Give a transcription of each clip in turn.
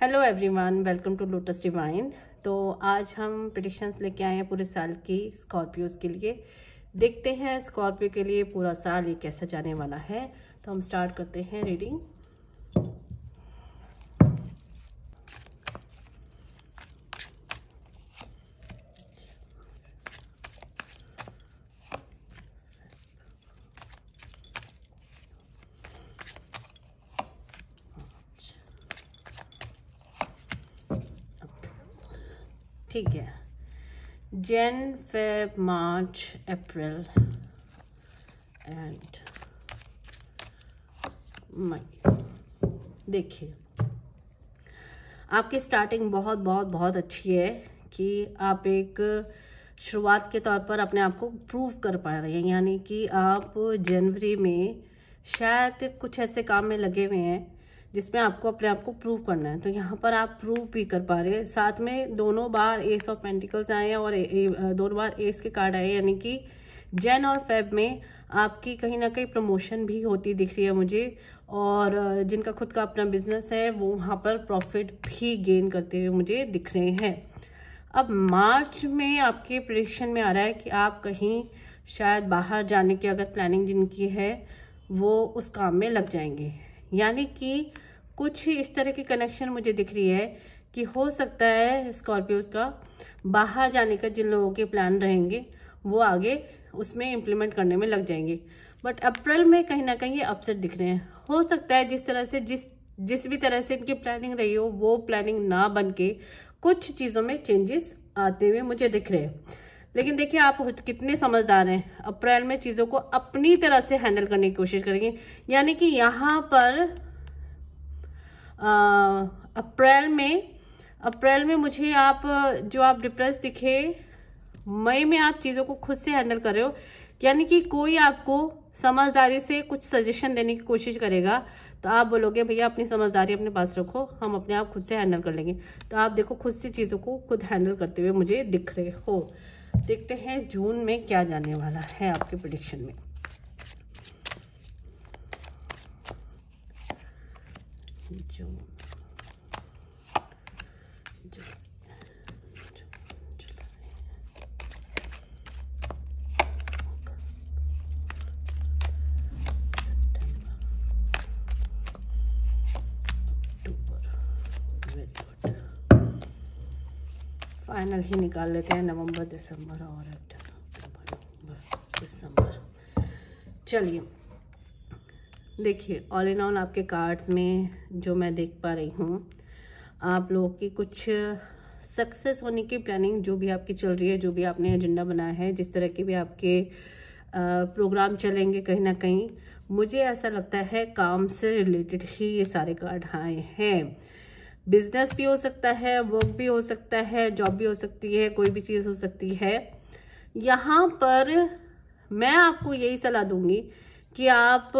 Hello everyone, welcome to Lotus Divine. तो आज हम प्रेडिक्शंस लेके आए हैं पूरे साल की स्कॉर्पियोज के लिए। देखते हैं स्कॉर्पियो के लिए पूरा साल ये कैसा जाने वाला है। तो हम स्टार्ट करते हैं रीडिंग। ठीक है, जन, फेब, मार्च, अप्रैल एंड मई। देखिए, आपकी स्टार्टिंग बहुत बहुत बहुत अच्छी है कि आप एक शुरुआत के तौर पर अपने आप को प्रूव कर पा रहे हैं। यानी कि आप जनवरी में शायद कुछ ऐसे काम में लगे हुए हैं जिसमें आपको अपने आप को प्रूव करना है। तो यहाँ पर आप प्रूव भी कर पा रहे हैं। साथ में दोनों बार एस ऑफ पेंटिकल्स आए हैं और दोनों बार एस के कार्ड आए, यानी कि जन और फेब में आपकी कहीं ना कहीं प्रमोशन भी होती दिख रही है मुझे। और जिनका खुद का अपना बिजनेस है वो वहाँ पर प्रॉफिट भी गेन करते हुए मुझे दिख रहे हैं। अब मार्च में आपके प्रेडिक्शन में आ रहा है कि आप कहीं शायद बाहर जाने की अगर प्लानिंग जिनकी है वो उस काम में लग जाएंगे। यानी कि कुछ इस तरह की कनेक्शन मुझे दिख रही है कि हो सकता है स्कॉर्पियोज का बाहर जाने का जिन लोगों के प्लान रहेंगे वो आगे उसमें इम्प्लीमेंट करने में लग जाएंगे। बट अप्रैल में कहीं ना कहीं ये अपसेट दिख रहे हैं। हो सकता है जिस तरह से जिस भी तरह से इनकी प्लानिंग रही हो वो प्लानिंग ना बन के कुछ चीज़ों में चेंजेस आते हुए मुझे दिख रहे हैं। लेकिन देखिए, आप कितने समझदार हैं। अप्रैल में चीज़ों को अपनी तरह से हैंडल करने की कोशिश करेंगे। यानी कि यहाँ पर अप्रैल में मुझे आप डिप्रेस दिखे, मई में आप चीज़ों को खुद से हैंडल कर रहे हो। यानी कि कोई आपको समझदारी से कुछ सजेशन देने की कोशिश करेगा तो आप बोलोगे भैया अपनी समझदारी अपने पास रखो, हम अपने आप खुद से हैंडल कर लेंगे। तो आप देखो खुद से चीज़ों को खुद हैंडल करते हुए मुझे दिख रहे हो। देखते हैं जून में क्या जाने वाला है आपके प्रेडिक्शन में। जून, फाइनल ही निकाल लेते हैं नवंबर, दिसंबर और अक्टूबर, नवंबर, दिसंबर। चलिए देखिए, ऑल इन ऑल आपके कार्ड्स में जो मैं देख पा रही हूँ, आप लोगों की कुछ सक्सेस होने की प्लानिंग जो भी आपकी चल रही है, जो भी आपने एजेंडा बनाया है, जिस तरह के भी आपके प्रोग्राम चलेंगे, कहीं ना कहीं मुझे ऐसा लगता है काम से रिलेटेड ही ये सारे कार्ड आए हैं। बिजनेस भी हो सकता है, वर्क भी हो सकता है, जॉब भी हो सकती है, कोई भी चीज़ हो सकती है। यहाँ पर मैं आपको यही सलाह दूंगी कि आप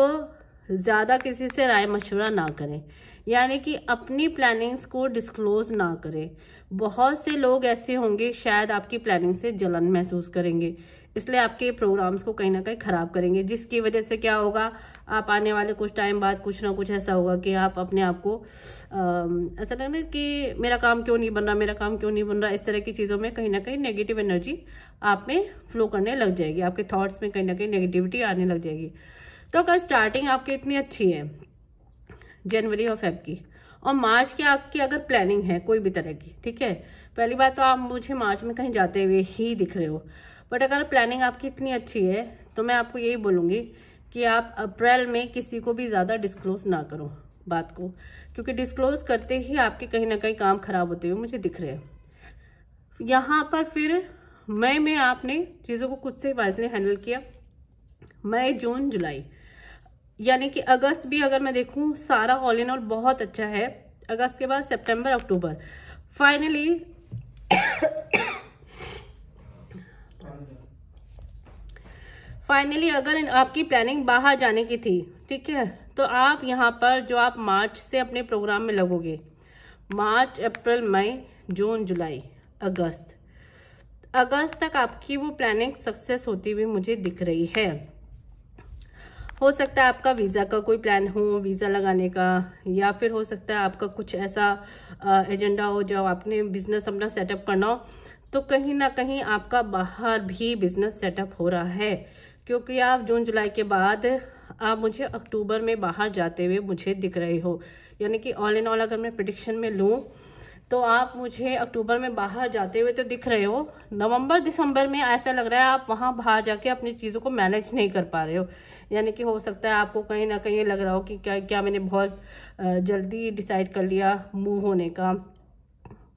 ज़्यादा किसी से राय मशवरा ना करें। यानी कि अपनी प्लानिंग्स को डिस्क्लोज ना करें। बहुत से लोग ऐसे होंगे शायद आपकी प्लानिंग से जलन महसूस करेंगे, इसलिए आपके प्रोग्राम्स को कहीं ना कहीं खराब करेंगे। जिसकी वजह से क्या होगा, आप आने वाले कुछ टाइम बाद कुछ ना कुछ ऐसा होगा कि आप अपने आप को ऐसा लगना कि मेरा काम क्यों नहीं बन रहा, मेरा काम क्यों नहीं बन रहा। इस तरह की चीज़ों में कहीं ना कहीं नेगेटिव एनर्जी आप में फ्लो करने लग जाएगी, आपके थॉट्स में कहीं ना कहीं नेगेटिविटी आने लग जाएगी। तो अगर स्टार्टिंग आपकी इतनी अच्छी है जनवरी और फेब की, और मार्च की आपकी अगर प्लानिंग है कोई भी तरह की, ठीक है, पहली बात तो आप मुझे मार्च में कहीं जाते हुए ही दिख रहे हो। बट अगर प्लानिंग आपकी इतनी अच्छी है तो मैं आपको यही बोलूँगी कि आप अप्रैल में किसी को भी ज़्यादा डिस्क्लोज ना करो बात को, क्योंकि डिस्क्लोज करते ही आपके कहीं ना कहीं काम खराब होते हुए मुझे दिख रहे हैं। यहाँ पर फिर मई में आपने चीज़ों को खुद से वाइजली हैंडल किया। मई, जून, जुलाई, यानी कि अगस्त भी अगर मैं देखूं सारा ऑल इन ऑल बहुत अच्छा है। अगस्त के बाद सितंबर, अक्टूबर, फाइनली अगर आपकी प्लानिंग बाहर जाने की थी, ठीक है, तो आप यहाँ पर जो आप मार्च से अपने प्रोग्राम में लगोगे, मार्च, अप्रैल, मई, जून, जुलाई, अगस्त तक आपकी वो प्लानिंग सक्सेस होती हुई मुझे दिख रही है। हो सकता है आपका वीज़ा का कोई प्लान हो, वीज़ा लगाने का, या फिर हो सकता है आपका कुछ ऐसा एजेंडा हो जो आपने बिजनेस अपना सेटअप करना हो, तो कहीं ना कहीं आपका बाहर भी बिजनेस सेटअप हो रहा है। क्योंकि आप जून जुलाई के बाद आप मुझे अक्टूबर में बाहर जाते हुए मुझे दिख रहे हो, यानी कि ऑल इन ऑल अगर मैं प्रेडिक्शन में लूँ तो आप मुझे अक्टूबर में बाहर जाते हुए तो दिख रहे हो। नवंबर दिसंबर में ऐसा लग रहा है आप वहाँ बाहर जाके अपनी चीज़ों को मैनेज नहीं कर पा रहे हो, यानी कि हो सकता है आपको कहीं ना कहीं लग रहा हो कि क्या मैंने बहुत जल्दी डिसाइड कर लिया मूव होने का,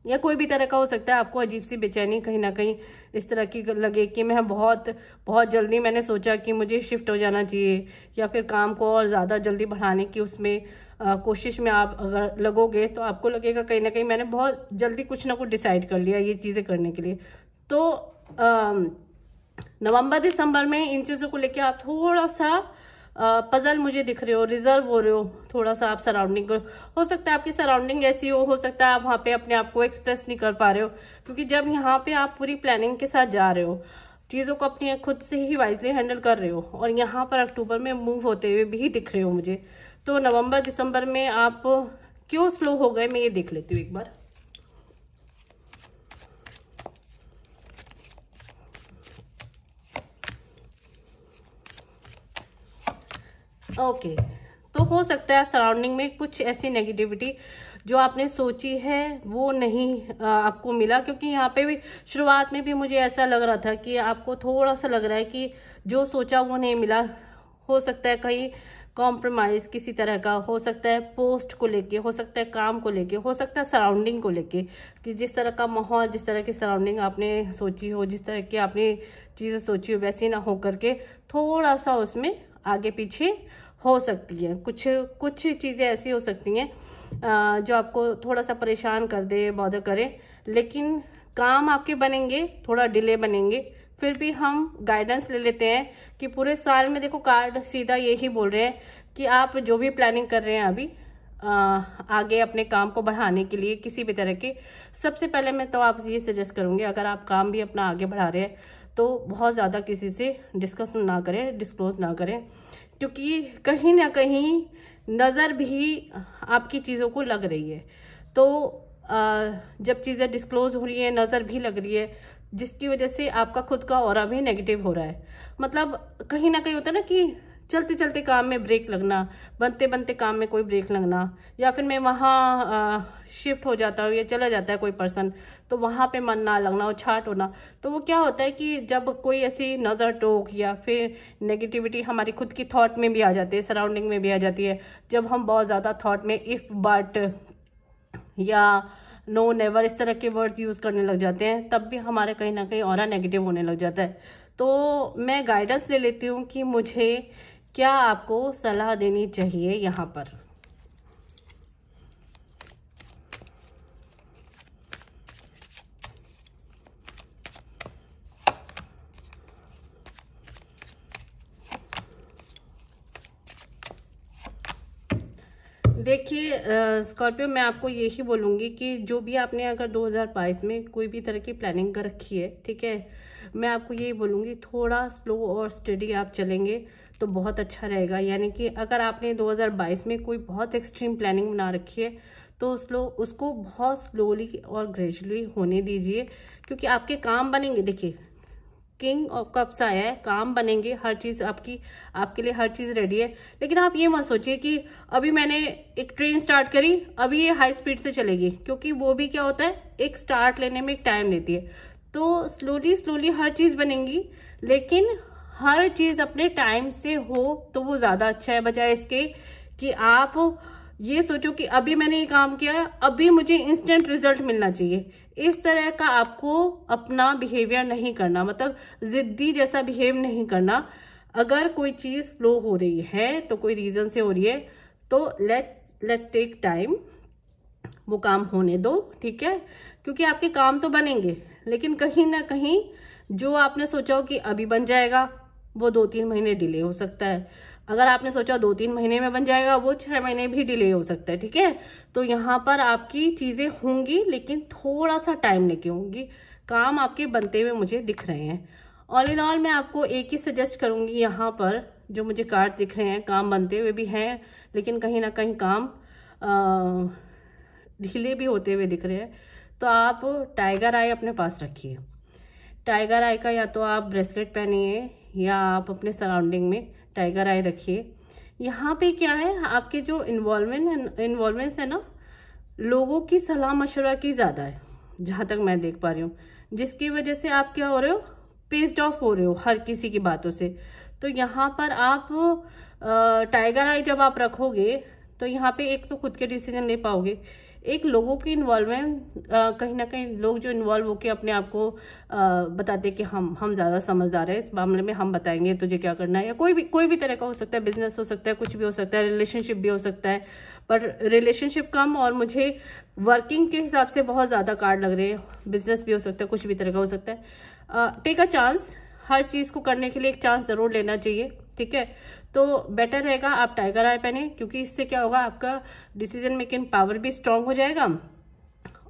या कोई भी तरह का हो सकता है आपको अजीब सी बेचैनी कहीं ना कहीं इस तरह की लगे कि मैं बहुत बहुत जल्दी मैंने सोचा कि मुझे शिफ्ट हो जाना चाहिए, या फिर काम को और ज़्यादा जल्दी बढ़ाने की उसमें कोशिश में आप अगर लगोगे तो आपको लगेगा कहीं ना कहीं मैंने बहुत जल्दी कुछ ना कुछ डिसाइड कर लिया ये चीज़ें करने के लिए। तो नवंबर दिसंबर में इन चीज़ों को लेकर आप थोड़ा सा पजल मुझे दिख रहे हो, रिजर्व हो रहे हो थोड़ा सा। आप सराउंडिंग हो सकता है आपकी सराउंडिंग ऐसी हो सकता है आप वहाँ पे अपने आप को एक्सप्रेस नहीं कर पा रहे हो, क्योंकि जब यहाँ पे आप पूरी प्लानिंग के साथ जा रहे हो, चीज़ों को अपनी खुद से ही वाइजली हैंडल कर रहे हो, और यहाँ पर अक्टूबर में मूव होते हुए भी दिख रहे हो मुझे, तो नवंबर दिसंबर में आप क्यों स्लो हो गए मैं ये देख लेती हूँ एक बार। ओके, तो हो सकता है सराउंडिंग में कुछ ऐसी नेगेटिविटी जो आपने सोची है वो नहीं आपको मिला, क्योंकि यहाँ पे भी शुरुआत में भी मुझे ऐसा लग रहा था कि आपको थोड़ा सा लग रहा है कि जो सोचा वो नहीं मिला। हो सकता है कहीं कॉम्प्रोमाइज किसी तरह का, हो सकता है पोस्ट को लेके, हो सकता है काम को लेके, हो सकता है सराउंडिंग को लेके, कि जिस तरह का माहौल, जिस तरह की सराउंडिंग आपने सोची हो, जिस तरह की आपने चीज़ें सोची हो वैसी ना हो करके थोड़ा सा उसमें आगे पीछे हो सकती है। कुछ चीज़ें ऐसी हो सकती हैं जो आपको थोड़ा सा परेशान कर दे, बॉदर करे, लेकिन काम आपके बनेंगे, थोड़ा डिले बनेंगे। फिर भी हम गाइडेंस ले लेते हैं कि पूरे साल में देखो कार्ड सीधा यही बोल रहे हैं कि आप जो भी प्लानिंग कर रहे हैं अभी आगे अपने काम को बढ़ाने के लिए किसी भी तरह के, सबसे पहले मैं तो आप ये सजेस्ट करूंगी अगर आप काम भी अपना आगे बढ़ा रहे हैं तो बहुत ज़्यादा किसी से डिस्कस ना करें, डिस्क्लोज ना करें, क्योंकि कहीं ना कहीं नज़र भी आपकी चीज़ों को लग रही है। तो जब चीज़ें डिस्क्लोज हो रही है, नज़र भी लग रही है, जिसकी वजह से आपका खुद का ऑरा भी नेगेटिव हो रहा है। मतलब कहीं ना कहीं होता है ना कि चलते चलते काम में ब्रेक लगना, बनते बनते काम में कोई ब्रेक लगना, या फिर मैं वहाँ शिफ्ट हो जाता हूँ या चला जाता है कोई पर्सन तो वहाँ पे मन ना लगना और छाट होना। तो वो क्या होता है कि जब कोई ऐसी नज़र टोक या फिर नेगेटिविटी हमारी खुद की थॉट में भी आ जाती है, सराउंडिंग में भी आ जाती है, जब हम बहुत ज़्यादा थॉट में इफ़, बट या नो, नेवर इस तरह के वर्ड्स यूज़ करने लग जाते हैं, तब भी हमारे कहीं ना कहीं ऑरा नेगेटिव होने लग जाता है। तो मैं गाइडेंस ले लेती हूँ कि मुझे क्या आपको सलाह देनी चाहिए यहाँ पर। देखिए स्कॉर्पियो, मैं आपको यही बोलूँगी कि जो भी आपने अगर 2022 में कोई भी तरह की प्लानिंग कर रखी है, ठीक है, मैं आपको यही बोलूँगी थोड़ा स्लो और स्टडी आप चलेंगे तो बहुत अच्छा रहेगा। यानी कि अगर आपने 2022 में कोई बहुत एक्सट्रीम प्लानिंग बना रखी है तो उसको बहुत स्लोली और ग्रेजुअली होने दीजिए, क्योंकि आपके काम बनेंगे। देखिए किंग ऑफ कप्स आया है, काम बनेंगे, हर चीज आपके लिए हर चीज रेडी है, लेकिन आप ये मत सोचिए कि अभी मैंने एक ट्रेन स्टार्ट करी अभी ये हाई स्पीड से चलेगी, क्योंकि वो भी क्या होता है एक स्टार्ट लेने में एक टाइम लेती है। तो स्लोली स्लोली हर चीज बनेगी, लेकिन हर चीज अपने टाइम से हो तो वो ज्यादा अच्छा है, बजाय इसके कि आप ये सोचो कि अभी मैंने ये काम किया, अभी मुझे इंस्टेंट रिजल्ट मिलना चाहिए। इस तरह का आपको अपना बिहेवियर नहीं करना, मतलब जिद्दी जैसा बिहेव नहीं करना। अगर कोई चीज स्लो हो रही है तो कोई रीजन से हो रही है तो लेट टेक टाइम, वो काम होने दो, ठीक है, क्योंकि आपके काम तो बनेंगे, लेकिन कहीं ना कहीं जो आपने सोचा हो कि अभी बन जाएगा वो 2-3 महीने डिले हो सकता है। अगर आपने सोचा 2-3 महीने में बन जाएगा वो 6 महीने भी डिले हो सकता है, ठीक है। तो यहाँ पर आपकी चीजें होंगी लेकिन थोड़ा सा टाइम लेके होंगी, काम आपके बनते हुए मुझे दिख रहे हैं। ऑल इन ऑल मैं आपको एक ही सजेस्ट करूंगी यहाँ पर, जो मुझे कार्ड दिख रहे हैं काम बनते हुए भी हैं, लेकिन कहीं ना कहीं काम ढीले भी होते हुए दिख रहे हैं, तो आप टाइगर आई अपने पास रखिए। टाइगर आई का या तो आप ब्रेसलेट पहनिए या आप अपने सराउंडिंग में टाइगर आई रखिए। यहाँ पे क्या है, आपके जो इन्वॉल्वमेंट्स है ना, लोगों की सलाह मशवरा की ज़्यादा है जहाँ तक मैं देख पा रही हूँ, जिसकी वजह से आप क्या हो रहे हो, पेस्ड ऑफ हो रहे हो हर किसी की बातों से। तो यहाँ पर आप टाइगर आई जब आप रखोगे तो यहाँ पे एक तो खुद के डिसीजन ले पाओगे, एक लोगों की इन्वॉल्वमेंट, कहीं ना कहीं लोग जो इन्वॉल्व होके अपने आप को बताते कि हम ज़्यादा समझदार है इस मामले में, हम बताएंगे तुझे क्या करना है, या कोई भी तरह का हो सकता है, बिजनेस हो सकता है, कुछ भी हो सकता है, रिलेशनशिप भी हो सकता है, पर रिलेशनशिप कम और मुझे वर्किंग के हिसाब से बहुत ज़्यादा कार्ड लग रहे हैं। बिजनेस भी हो सकता है, कुछ भी तरह का हो सकता है। टेक अ चांस, हर चीज़ को करने के लिए एक चांस ज़रूर लेना चाहिए, ठीक है। तो बेटर रहेगा आप टाइगर आई पहने, क्योंकि इससे क्या होगा, आपका डिसीजन मेकिंग पावर भी स्ट्रांग हो जाएगा,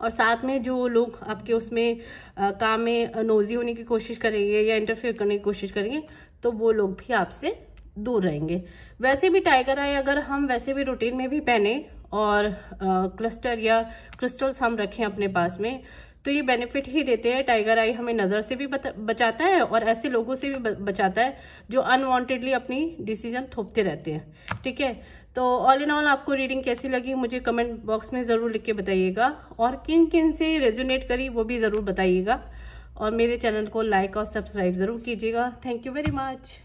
और साथ में जो लोग आपके उसमें काम में नोजी होने की कोशिश करेंगे या इंटरफेयर करने की कोशिश करेंगे, तो वो लोग भी आपसे दूर रहेंगे। वैसे भी टाइगर आई अगर हम वैसे भी रूटीन में भी पहने और क्लस्टर या क्रिस्टल्स हम रखें अपने पास में, तो ये बेनिफिट ही देते हैं। टाइगर आई हमें नज़र से भी बचाता है और ऐसे लोगों से भी बचाता है जो अनवांटेडली अपनी डिसीजन थोपते रहते हैं, ठीक है। तो ऑल इन ऑल आपको रीडिंग कैसी लगी मुझे कमेंट बॉक्स में ज़रूर लिख के बताइएगा, और किन किन से रेजोनेट करी वो भी ज़रूर बताइएगा, और मेरे चैनल को लाइक और सब्सक्राइब ज़रूर कीजिएगा। Thank you very much.